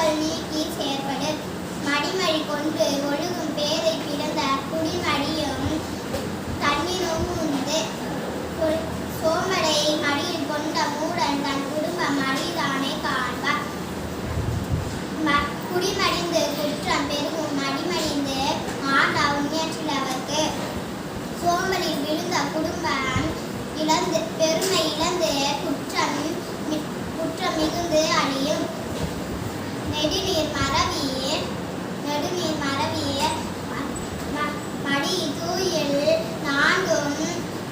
குறும்பல் நீக்கி செயற்படு. மடிமழி கொண்டு ஒழுகும் பேதை பிறந்த குடிமடியும் தன்னினும் உண்டு. சோமரை மடியில் கொண்ட மூடன் தன் குடும்ப மடிதானே காண்பார். குடிமடிந்து குற்றம் பெருகும் மடிமடிந்து ஆண்டா உண்மையற்றிலவர்க்கு. சோம்பலில் விழுந்த குடும்பம் இழந்து பெருமை இழந்து குற்றம் மிகுந்து அழியும். நெடுநீர் மறவி மடி தூயில் நான்கும்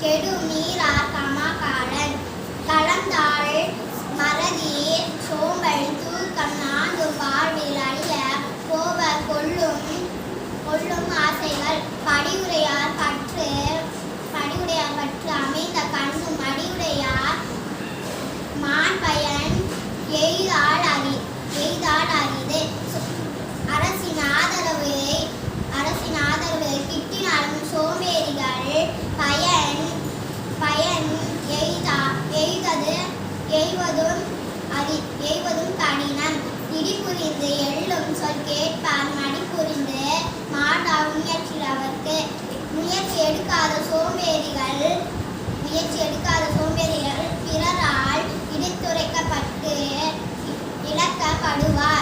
கெடும் நீரார் கமாகாரன். கலந்தாள் மறதி சோம்பல் தூக்கம் நான்கும் வாழ்வில் அழிய போவர் கொள்ளும் ஆசைகள். படியுடையார் பற்று அமைந்த கண்ணும் மடியுடையார் மான் பயன் எய்தால் அரிது. அரசின் ஆதரவு கிட்டினாலும் சோம்பேறிகள் பயன் எய்வதும் கடினம். இடிபுரிந்து எள்ளும் சொல் கேட்பார் மடிபுரிந்து மாண்டா உண்மையற்றிலவர்க்கு. முயற்சி எடுக்காத சோம்பேறிகள் பிறரால் இடித்துரைக்கப்பட்டு இழக்கப்படுவார்.